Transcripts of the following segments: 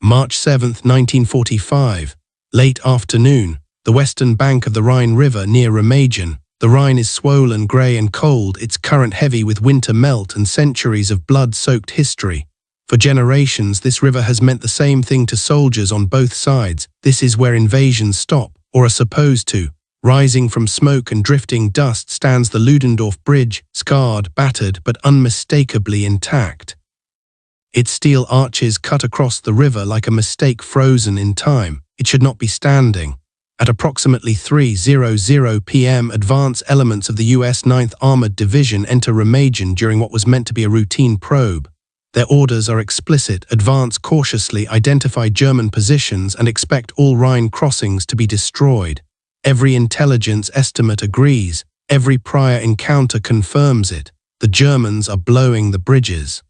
March 7, 1945. Late afternoon. The western bank of the Rhine River near Remagen. The Rhine is swollen, grey and cold, its current heavy with winter melt and centuries of blood-soaked history. For generations, this river has meant the same thing to soldiers on both sides. This is where invasions stop, or are supposed to. Rising from smoke and drifting dust stands the Ludendorff Bridge, scarred, battered, but unmistakably intact. Its steel arches cut across the river like a mistake frozen in time. It should not be standing. At approximately 3:00 p.m., advance elements of the U.S. 9th Armored Division enter Remagen during what was meant to be a routine probe. Their orders are explicit: advance cautiously, identify German positions, and expect all Rhine crossings to be destroyed. Every intelligence estimate agrees. Every prior encounter confirms it. The Germans are blowing the bridges.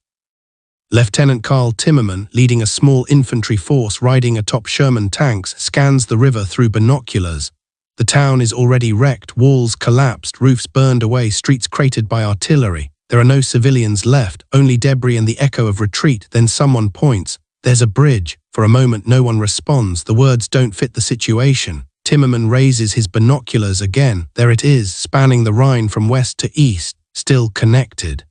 Lieutenant Karl Timmermann, leading a small infantry force riding atop Sherman tanks, scans the river through binoculars. The town is already wrecked, walls collapsed, roofs burned away, streets cratered by artillery. There are no civilians left, only debris and the echo of retreat. Then someone points. There's a bridge. For a moment no one responds. The words don't fit the situation. Timmermann raises his binoculars again. There it is, spanning the Rhine from west to east, still connected.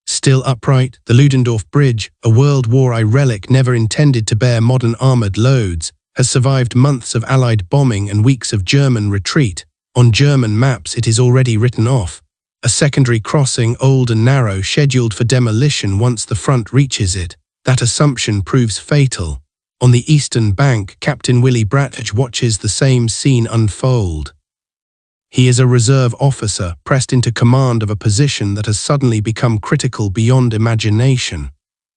Still upright, the Ludendorff Bridge, a World War I relic never intended to bear modern armoured loads, has survived months of Allied bombing and weeks of German retreat. On German maps it is already written off. A secondary crossing, old and narrow, scheduled for demolition once the front reaches it. That assumption proves fatal. On the eastern bank, Captain Willy Bratsch watches the same scene unfold. He is a reserve officer, pressed into command of a position that has suddenly become critical beyond imagination.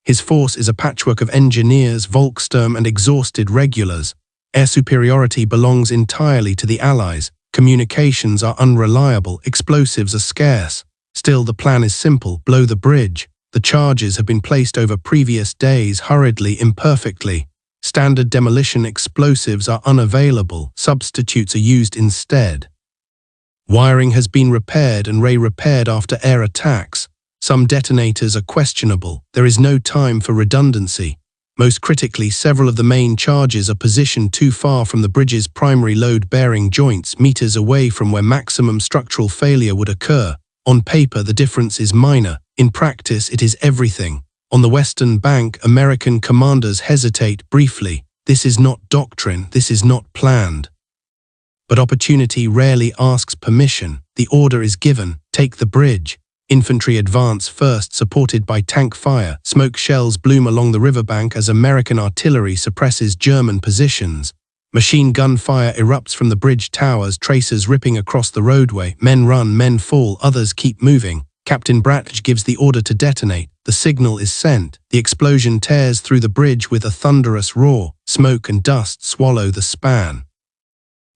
His force is a patchwork of engineers, Volkssturm and exhausted regulars. Air superiority belongs entirely to the Allies. Communications are unreliable, explosives are scarce. Still, the plan is simple: blow the bridge. The charges have been placed over previous days, hurriedly, imperfectly. Standard demolition explosives are unavailable, substitutes are used instead. Wiring has been repaired and repaired after air attacks. Some detonators are questionable. There is no time for redundancy. Most critically, several of the main charges are positioned too far from the bridge's primary load-bearing joints, meters away from where maximum structural failure would occur. On paper, the difference is minor. In practice, it is everything. On the western bank, American commanders hesitate briefly. This is not doctrine. This is not planned. But opportunity rarely asks permission. The order is given: take the bridge. Infantry advance first, supported by tank fire. Smoke shells bloom along the riverbank as American artillery suppresses German positions. Machine gun fire erupts from the bridge towers, tracers ripping across the roadway. Men run, men fall, others keep moving. Captain Bratsch gives the order to detonate. The signal is sent. The explosion tears through the bridge with a thunderous roar. Smoke and dust swallow the span.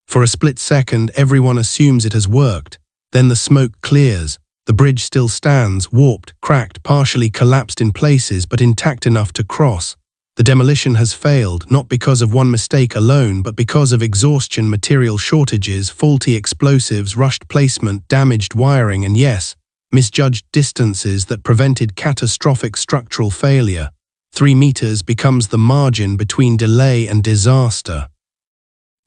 For a split second, everyone assumes it has worked. Then the smoke clears. The bridge still stands, warped, cracked, partially collapsed in places, but intact enough to cross. The demolition has failed, not because of one mistake alone, but because of exhaustion, material shortages, faulty explosives, rushed placement, damaged wiring, and yes, misjudged distances that prevented catastrophic structural failure. 3 meters becomes the margin between delay and disaster.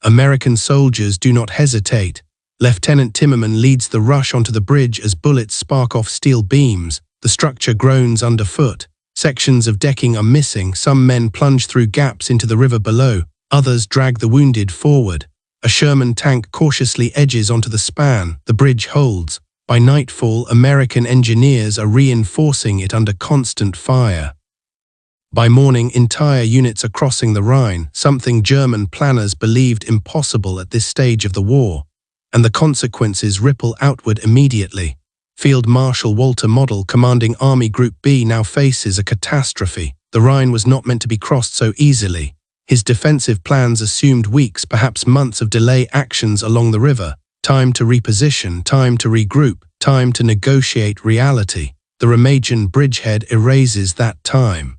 American soldiers do not hesitate. Lieutenant Timmermann leads the rush onto the bridge as bullets spark off steel beams. The structure groans underfoot. Sections of decking are missing. Some men plunge through gaps into the river below. Others drag the wounded forward. A Sherman tank cautiously edges onto the span. The bridge holds. By nightfall, American engineers are reinforcing it under constant fire. By morning, entire units are crossing the Rhine, something German planners believed impossible at this stage of the war. And the consequences ripple outward immediately. Field Marshal Walter Model, commanding Army Group B, now faces a catastrophe. The Rhine was not meant to be crossed so easily. His defensive plans assumed weeks, perhaps months of delay actions along the river. Time to reposition, time to regroup, time to negotiate reality. The Remagen bridgehead erases that time.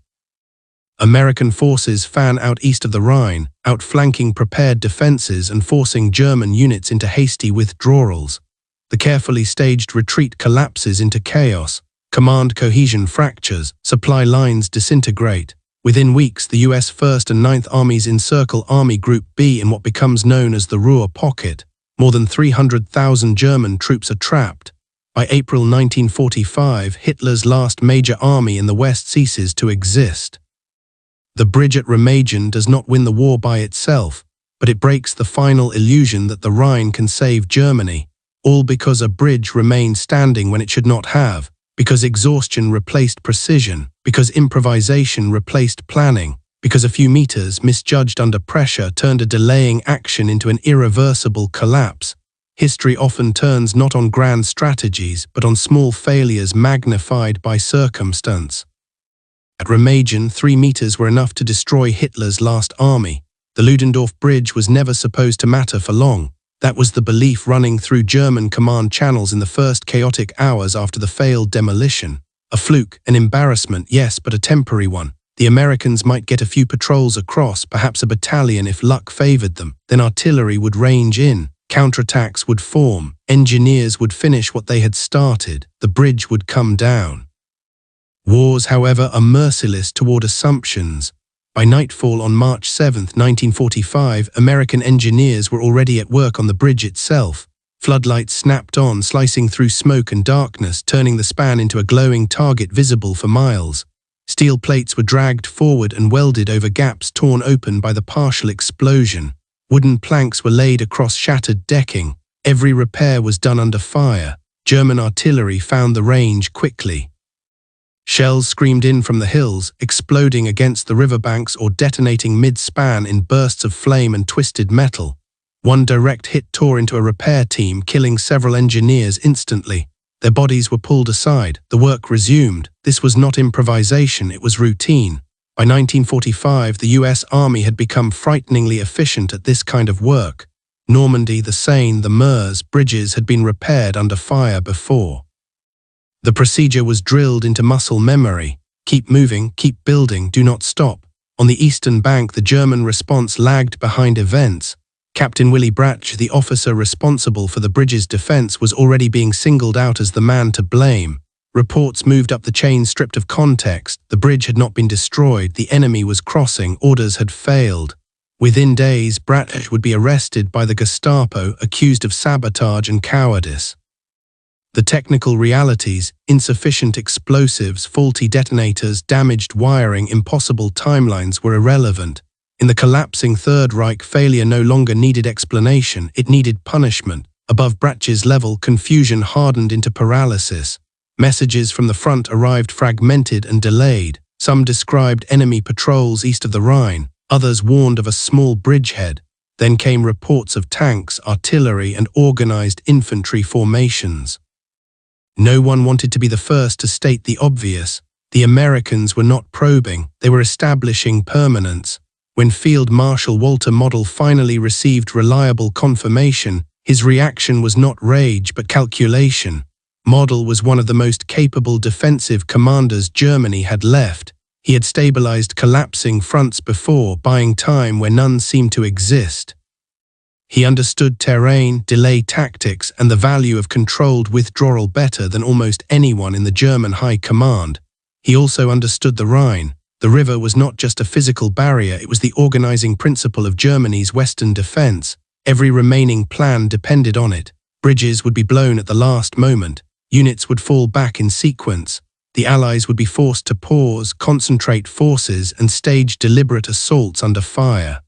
American forces fan out east of the Rhine, outflanking prepared defenses and forcing German units into hasty withdrawals. The carefully staged retreat collapses into chaos. Command cohesion fractures, supply lines disintegrate. Within weeks, the US 1st and 9th Armies encircle Army Group B in what becomes known as the Ruhr Pocket. More than 300,000 German troops are trapped. By April 1945, Hitler's last major army in the West ceases to exist. The bridge at Remagen does not win the war by itself, but it breaks the final illusion that the Rhine can save Germany, all because a bridge remained standing when it should not have, because exhaustion replaced precision, because improvisation replaced planning, because a few meters misjudged under pressure turned a delaying action into an irreversible collapse. History often turns not on grand strategies, but on small failures magnified by circumstance. At Remagen, 3 meters were enough to destroy Hitler's last army. The Ludendorff Bridge was never supposed to matter for long. That was the belief running through German command channels in the first chaotic hours after the failed demolition. A fluke, an embarrassment, yes, but a temporary one. The Americans might get a few patrols across, perhaps a battalion if luck favored them. Then artillery would range in, counterattacks would form, engineers would finish what they had started, the bridge would come down. Wars, however, are merciless toward assumptions. By nightfall on March 7, 1945, American engineers were already at work on the bridge itself. Floodlights snapped on, slicing through smoke and darkness, turning the span into a glowing target visible for miles. Steel plates were dragged forward and welded over gaps torn open by the partial explosion. Wooden planks were laid across shattered decking. Every repair was done under fire. German artillery found the range quickly. Shells screamed in from the hills, exploding against the riverbanks or detonating mid-span in bursts of flame and twisted metal. One direct hit tore into a repair team, killing several engineers instantly. Their bodies were pulled aside. The work resumed. This was not improvisation, it was routine. By 1945, the US Army had become frighteningly efficient at this kind of work. Normandy, the Seine, the Meuse bridges had been repaired under fire before. The procedure was drilled into muscle memory. Keep moving, keep building, do not stop. On the eastern bank, the German response lagged behind events. Captain Willy Brach, the officer responsible for the bridge's defense, was already being singled out as the man to blame. Reports moved up the chain stripped of context. The bridge had not been destroyed, the enemy was crossing, orders had failed. Within days, Brach would be arrested by the Gestapo, accused of sabotage and cowardice. The technical realities, insufficient explosives, faulty detonators, damaged wiring, impossible timelines were irrelevant. In the collapsing Third Reich, failure no longer needed explanation, it needed punishment. Above Brach's level, confusion hardened into paralysis. Messages from the front arrived fragmented and delayed. Some described enemy patrols east of the Rhine, others warned of a small bridgehead. Then came reports of tanks, artillery, and organized infantry formations. No one wanted to be the first to state the obvious. The Americans were not probing, they were establishing permanence. When Field Marshal Walter Model finally received reliable confirmation, his reaction was not rage but calculation. Model was one of the most capable defensive commanders Germany had left. He had stabilized collapsing fronts before, buying time where none seemed to exist. He understood terrain, delay tactics, and the value of controlled withdrawal better than almost anyone in the German high command. He also understood the Rhine. The river was not just a physical barrier, it was the organizing principle of Germany's western defense. Every remaining plan depended on it. Bridges would be blown at the last moment. Units would fall back in sequence. The Allies would be forced to pause, concentrate forces, and stage deliberate assaults under fire.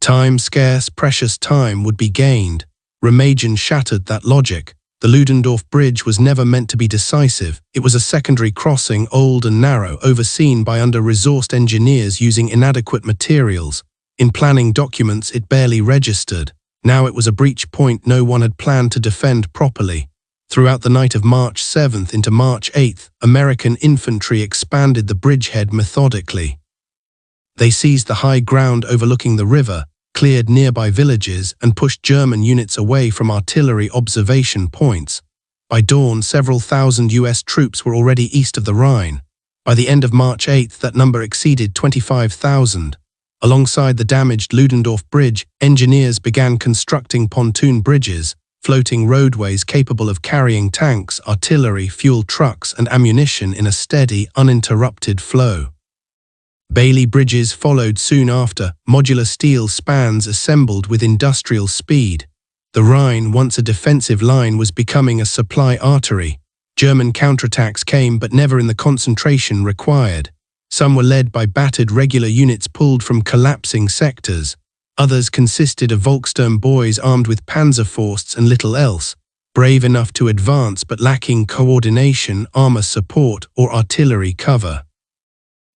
Time, scarce, precious time, would be gained. Remagen shattered that logic. The Ludendorff Bridge was never meant to be decisive. It was a secondary crossing, old and narrow, overseen by under-resourced engineers using inadequate materials. In planning documents, it barely registered. Now it was a breach point no one had planned to defend properly. Throughout the night of March 7th into March 8th, American infantry expanded the bridgehead methodically. They seized the high ground overlooking the river, cleared nearby villages, and pushed German units away from artillery observation points. By dawn, several thousand US troops were already east of the Rhine. By the end of March 8th, that number exceeded 25,000. Alongside the damaged Ludendorff Bridge, engineers began constructing pontoon bridges, floating roadways capable of carrying tanks, artillery, fuel trucks, and ammunition in a steady, uninterrupted flow. Bailey bridges followed soon after, modular steel spans assembled with industrial speed. The Rhine, once a defensive line, was becoming a supply artery. German counterattacks came, but never in the concentration required. Some were led by battered regular units pulled from collapsing sectors. Others consisted of Volkssturm boys armed with Panzerfausts and little else, brave enough to advance but lacking coordination, armor support, or artillery cover.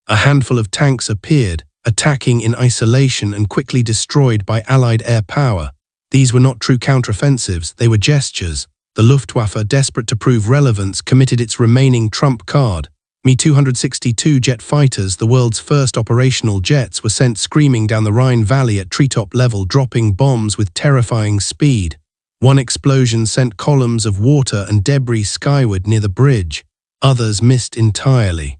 A handful of tanks appeared, attacking in isolation and quickly destroyed by Allied air power. These were not true counteroffensives, they were gestures. The Luftwaffe, desperate to prove relevance, committed its remaining trump card. Mi-262 jet fighters, the world's first operational jets, were sent screaming down the Rhine Valley at treetop level, dropping bombs with terrifying speed. One explosion sent columns of water and debris skyward near the bridge. Others missed entirely.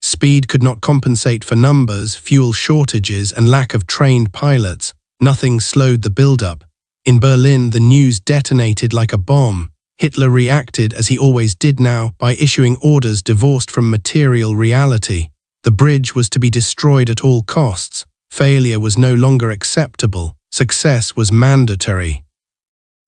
Speed could not compensate for numbers, fuel shortages, and lack of trained pilots. Nothing slowed the buildup. In Berlin, the news detonated like a bomb. Hitler reacted, as he always did now, by issuing orders divorced from material reality. The bridge was to be destroyed at all costs. Failure was no longer acceptable. Success was mandatory.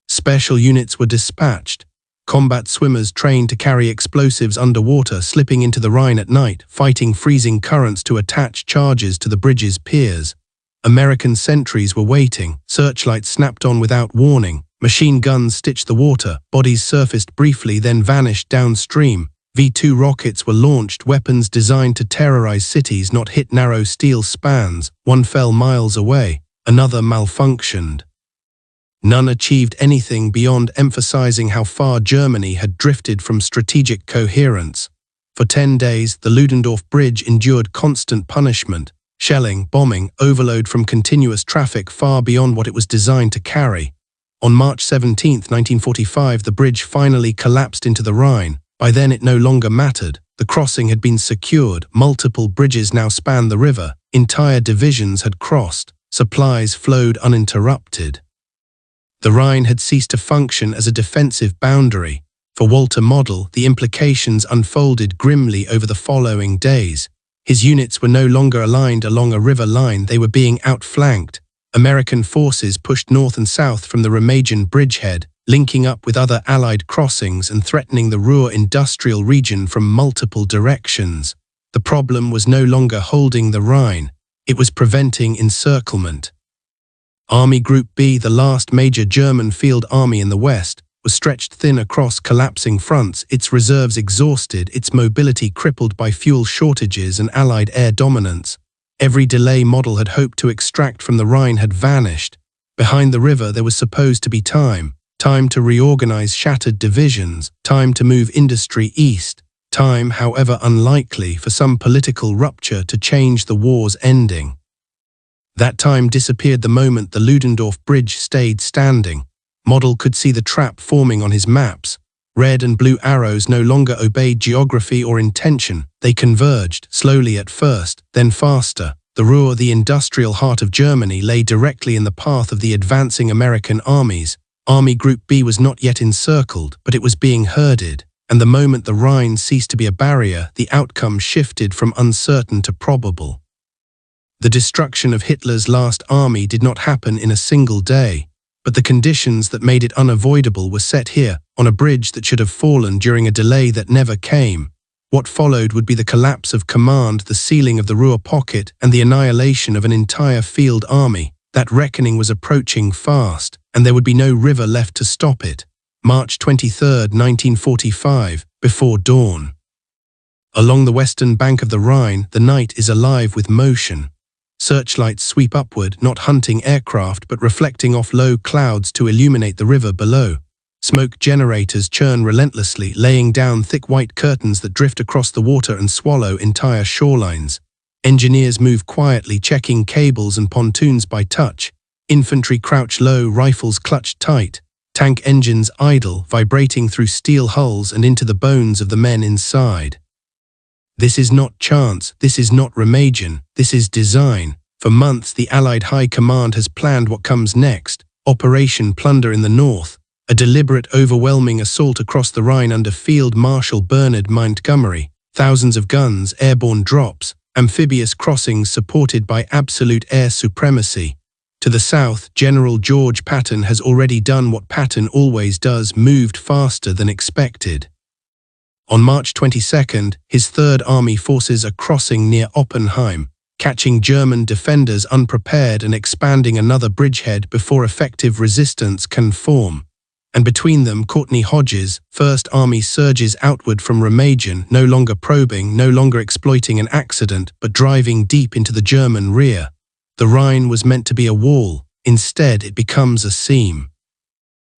Special units were dispatched. Combat swimmers trained to carry explosives underwater, slipping into the Rhine at night, fighting freezing currents to attach charges to the bridge's piers. American sentries were waiting. Searchlights snapped on without warning. Machine guns stitched the water. Bodies surfaced briefly, then vanished downstream. V-2 rockets were launched, weapons designed to terrorize cities, not hit narrow steel spans. One fell miles away. Another malfunctioned. None achieved anything beyond emphasizing how far Germany had drifted from strategic coherence. For 10 days, the Ludendorff Bridge endured constant punishment. Shelling, bombing, overload from continuous traffic far beyond what it was designed to carry. On March 17, 1945, the bridge finally collapsed into the Rhine. By then it no longer mattered. The crossing had been secured. Multiple bridges now spanned the river. Entire divisions had crossed. Supplies flowed uninterrupted. The Rhine had ceased to function as a defensive boundary. For Walter Model, the implications unfolded grimly over the following days. His units were no longer aligned along a river line, they were being outflanked. American forces pushed north and south from the Remagen bridgehead, linking up with other Allied crossings and threatening the Ruhr industrial region from multiple directions. The problem was no longer holding the Rhine, it was preventing encirclement. Army Group B, the last major German field army in the West, was stretched thin across collapsing fronts, its reserves exhausted, its mobility crippled by fuel shortages and Allied air dominance. Every delay Model had hoped to extract from the Rhine had vanished. Behind the river there was supposed to be time to reorganize shattered divisions, time to move industry east, time, however unlikely, for some political rupture to change the war's ending. That time disappeared the moment the Ludendorff Bridge stayed standing. Model could see the trap forming on his maps. Red and blue arrows no longer obeyed geography or intention. They converged, slowly at first, then faster. The Ruhr, the industrial heart of Germany, lay directly in the path of the advancing American armies. Army Group B was not yet encircled, but it was being herded. And the moment the Rhine ceased to be a barrier, the outcome shifted from uncertain to probable. The destruction of Hitler's last army did not happen in a single day. But the conditions that made it unavoidable were set here, on a bridge that should have fallen during a delay that never came. What followed would be the collapse of command, the sealing of the Ruhr pocket, and the annihilation of an entire field army. That reckoning was approaching fast, and there would be no river left to stop it. March 23, 1945, before dawn. Along the western bank of the Rhine, the night is alive with motion. Searchlights sweep upward, not hunting aircraft but reflecting off low clouds to illuminate the river below. Smoke generators churn relentlessly, laying down thick white curtains that drift across the water and swallow entire shorelines. Engineers move quietly, checking cables and pontoons by touch. Infantry crouch low, rifles clutched tight. Tank engines idle, vibrating through steel hulls and into the bones of the men inside. This is not chance, this is not Remagen, this is design. For months the Allied High Command has planned what comes next. Operation Plunder in the north, a deliberate overwhelming assault across the Rhine under Field Marshal Bernard Montgomery. Thousands of guns, airborne drops, amphibious crossings supported by absolute air supremacy. To the south, General George Patton has already done what Patton always does, moved faster than expected. On March 22nd, his Third Army forces are crossing near Oppenheim, catching German defenders unprepared and expanding another bridgehead before effective resistance can form. And between them, Courtney Hodges' First Army surges outward from Remagen, no longer probing, no longer exploiting an accident, but driving deep into the German rear. The Rhine was meant to be a wall. Instead, it becomes a seam.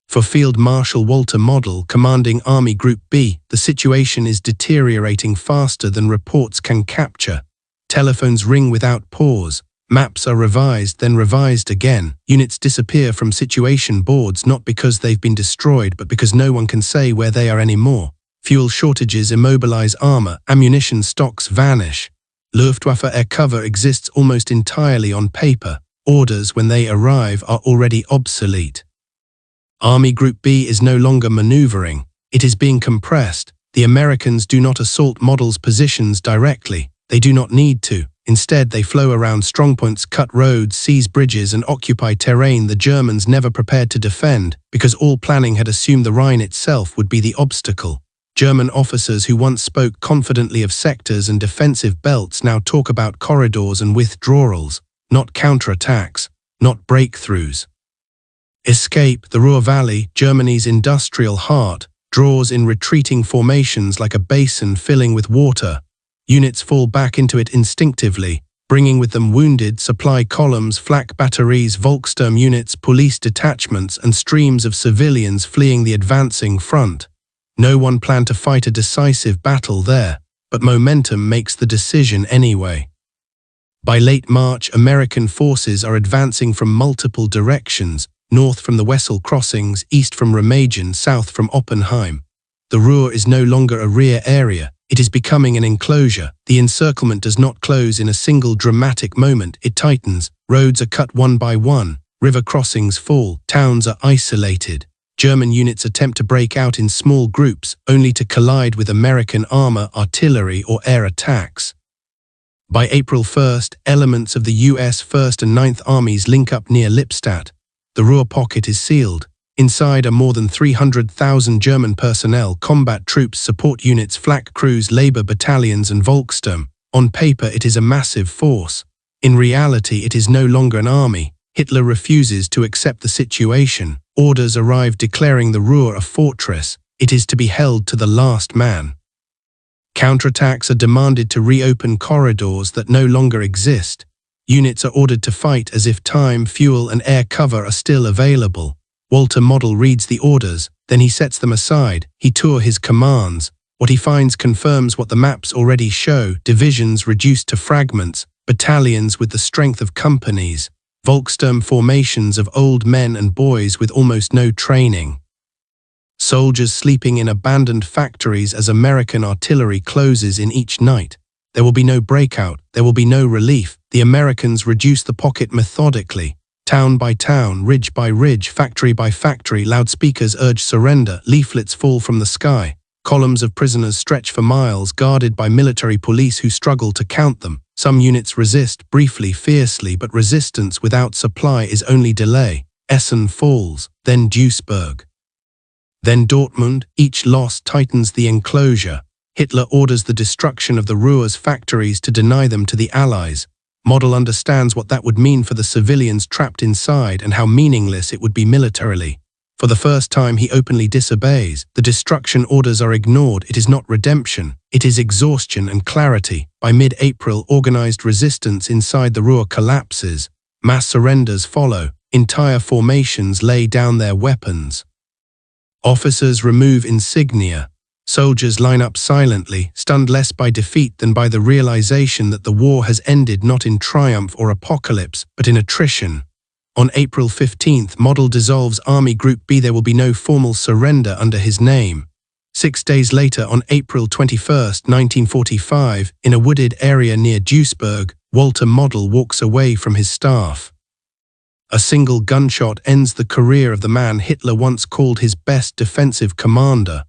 For Field Marshal Walter Model, commanding Army Group B, the situation is deteriorating faster than reports can capture. Telephones ring without pause. Maps are revised, then revised again. Units disappear from situation boards not because they've been destroyed, but because no one can say where they are anymore. Fuel shortages immobilize armor, ammunition stocks vanish. Luftwaffe air cover exists almost entirely on paper. Orders, when they arrive, are already obsolete. Army Group B is no longer maneuvering. It is being compressed. The Americans do not assault Model's positions directly. They do not need to. Instead, they flow around strongpoints, cut roads, seize bridges, and occupy terrain the Germans never prepared to defend, because all planning had assumed the Rhine itself would be the obstacle. German officers who once spoke confidently of sectors and defensive belts now talk about corridors and withdrawals, not counterattacks, not breakthroughs. Escape, the Ruhr Valley, Germany's industrial heart, draws in retreating formations like a basin filling with water. Units fall back into it instinctively, bringing with them wounded, supply columns, flak batteries, Volkssturm units, police detachments, and streams of civilians fleeing the advancing front. No one planned to fight a decisive battle there, but momentum makes the decision anyway. By late March, American forces are advancing from multiple directions, north from the Wessel crossings, east from Remagen, south from Oppenheim. The Ruhr is no longer a rear area. It is becoming an enclosure. The encirclement does not close in a single dramatic moment. It tightens. Roads are cut one by one. River crossings fall. Towns are isolated. German units attempt to break out in small groups, only to collide with American armor, artillery, or air attacks. By April 1st, elements of the US 1st and 9th Armies link up near Lippstadt. The Ruhr pocket is sealed. Inside are more than 300,000 German personnel, combat troops, support units, flak crews, labor battalions, and Volkssturm. On paper, it is a massive force. In reality, it is no longer an army. Hitler refuses to accept the situation. Orders arrive declaring the Ruhr a fortress. It is to be held to the last man. Counterattacks are demanded to reopen corridors that no longer exist. Units are ordered to fight as if time, fuel, and air cover are still available. Walter Model reads the orders, then he sets them aside. He tours his commands. What he finds confirms what the maps already show: divisions reduced to fragments, battalions with the strength of companies, Volkssturm formations of old men and boys with almost no training. Soldiers sleeping in abandoned factories as American artillery closes in each night. There will be no breakout, there will be no relief. The Americans reduce the pocket methodically. Town by town, ridge by ridge, factory by factory, loudspeakers urge surrender, leaflets fall from the sky. Columns of prisoners stretch for miles, guarded by military police who struggle to count them. Some units resist, briefly, fiercely, but resistance without supply is only delay. Essen falls, then Duisburg. Then Dortmund. Each loss tightens the enclosure. Hitler orders the destruction of the Ruhr's factories to deny them to the Allies. Model understands what that would mean for the civilians trapped inside and how meaningless it would be militarily. For the first time, he openly disobeys. The destruction orders are ignored. It is not redemption. It is exhaustion and clarity. By mid-April, organized resistance inside the Ruhr collapses. Mass surrenders follow. Entire formations lay down their weapons. Officers remove insignia. Soldiers line up silently, stunned less by defeat than by the realization that the war has ended not in triumph or apocalypse, but in attrition. On April 15th, Model dissolves Army Group B. There will be no formal surrender under his name. 6 days later, on April 21st, 1945, in a wooded area near Duisburg, Walter Model walks away from his staff. A single gunshot ends the career of the man Hitler once called his best defensive commander.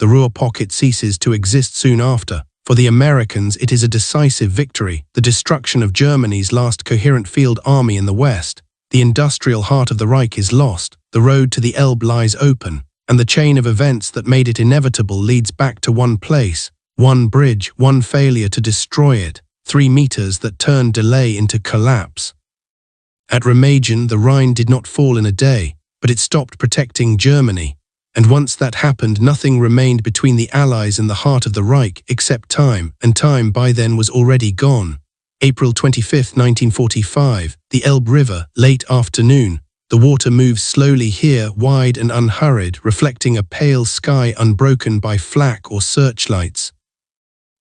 The Ruhr pocket ceases to exist soon after. For the Americans, it is a decisive victory, the destruction of Germany's last coherent field army in the West. The industrial heart of the Reich is lost, the road to the Elbe lies open, and the chain of events that made it inevitable leads back to one place, one bridge, one failure to destroy it, 3 meters that turned delay into collapse. At Remagen, the Rhine did not fall in a day, but it stopped protecting Germany. And once that happened, nothing remained between the Allies and the heart of the Reich except time, and time by then was already gone. April 25, 1945, the Elbe River, late afternoon. The water moves slowly here, wide and unhurried, reflecting a pale sky unbroken by flak or searchlights.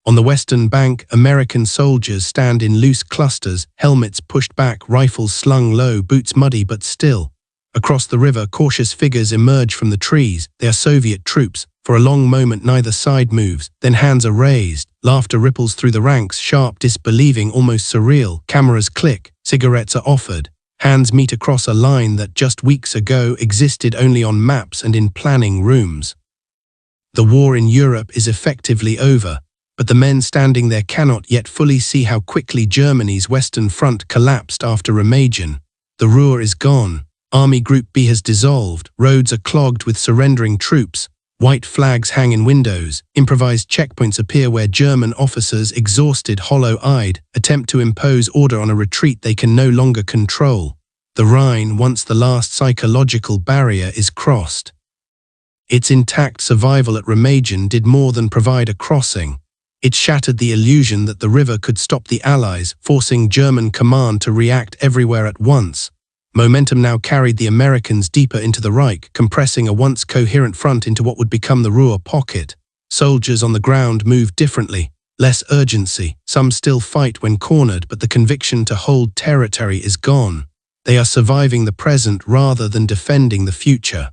On the western bank, American soldiers stand in loose clusters, helmets pushed back, rifles slung low, boots muddy but still. Across the river, cautious figures emerge from the trees. They are Soviet troops. For a long moment, neither side moves. Then hands are raised. Laughter ripples through the ranks, sharp, disbelieving, almost surreal. Cameras click. Cigarettes are offered. Hands meet across a line that just weeks ago existed only on maps and in planning rooms. The war in Europe is effectively over, but the men standing there cannot yet fully see how quickly Germany's Western Front collapsed after Remagen. The Ruhr is gone. Army Group B has dissolved, roads are clogged with surrendering troops, white flags hang in windows, improvised checkpoints appear where German officers, exhausted, hollow-eyed, attempt to impose order on a retreat they can no longer control. The Rhine, once the last psychological barrier, is crossed. Its intact survival at Remagen did more than provide a crossing. It shattered the illusion that the river could stop the Allies, forcing German command to react everywhere at once. Momentum now carried the Americans deeper into the Reich, compressing a once coherent front into what would become the Ruhr pocket. Soldiers on the ground moved differently, less urgency. Some still fight when cornered, but the conviction to hold territory is gone. They are surviving the present rather than defending the future.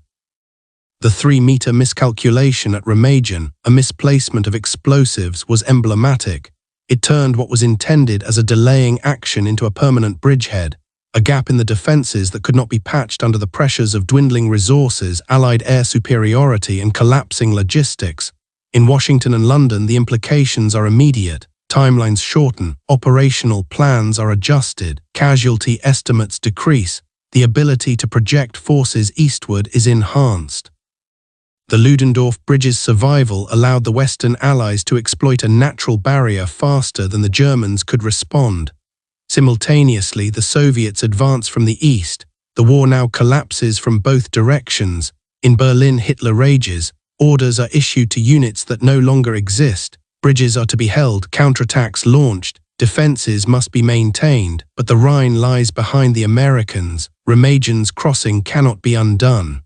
The 3-meter miscalculation at Remagen, a misplacement of explosives, was emblematic. It turned what was intended as a delaying action into a permanent bridgehead. A gap in the defenses that could not be patched under the pressures of dwindling resources, Allied air superiority, and collapsing logistics. In Washington and London, the implications are immediate. Timelines shorten, operational plans are adjusted, casualty estimates decrease, the ability to project forces eastward is enhanced. The Ludendorff Bridge's survival allowed the Western Allies to exploit a natural barrier faster than the Germans could respond. Simultaneously, the Soviets advance from the east. The war now collapses from both directions. In Berlin, Hitler rages. Orders are issued to units that no longer exist. Bridges are to be held, counterattacks launched. Defenses must be maintained, but the Rhine lies behind the Americans. Remagen's crossing cannot be undone.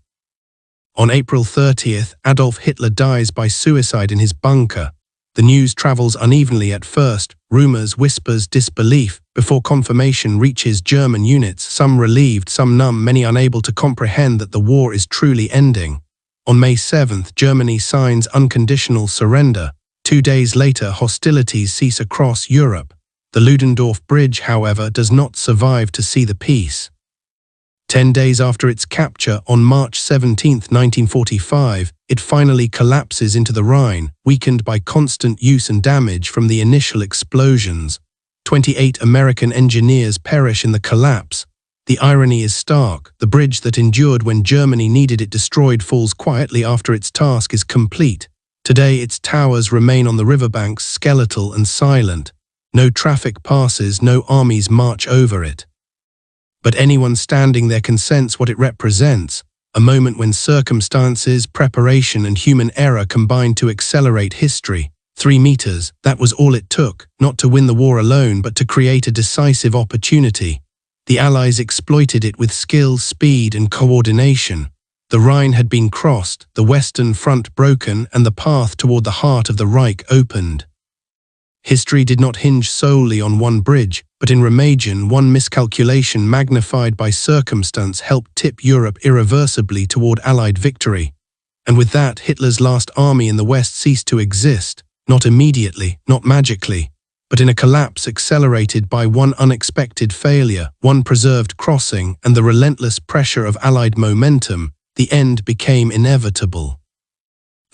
On April 30th, Adolf Hitler dies by suicide in his bunker. The news travels unevenly at first, rumors, whispers, disbelief, before confirmation reaches German units, some relieved, some numb, many unable to comprehend that the war is truly ending. On May 7th, Germany signs unconditional surrender. 2 days later, hostilities cease across Europe. The Ludendorff Bridge, however, does not survive to see the peace. 10 days after its capture, on March 17, 1945, it finally collapses into the Rhine, weakened by constant use and damage from the initial explosions. 28 American engineers perish in the collapse. The irony is stark. The bridge that endured when Germany needed it destroyed falls quietly after its task is complete. Today, its towers remain on the riverbanks, skeletal and silent. No traffic passes, no armies march over it. But anyone standing there can sense what it represents, a moment when circumstances, preparation, and human error combined to accelerate history. 3 meters, that was all it took, not to win the war alone, but to create a decisive opportunity. The Allies exploited it with skill, speed, and coordination. The Rhine had been crossed, the Western Front broken, and the path toward the heart of the Reich opened. History did not hinge solely on one bridge, but in Remagen, one miscalculation magnified by circumstance helped tip Europe irreversibly toward Allied victory. And with that, Hitler's last army in the West ceased to exist, not immediately, not magically, but in a collapse accelerated by one unexpected failure, one preserved crossing, and the relentless pressure of Allied momentum. The end became inevitable.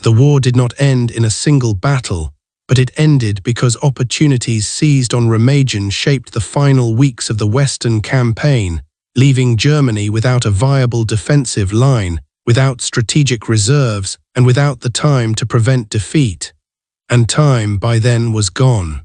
The war did not end in a single battle, but it ended because opportunities seized on Remagen shaped the final weeks of the Western campaign, leaving Germany without a viable defensive line, without strategic reserves, and without the time to prevent defeat. And time by then was gone.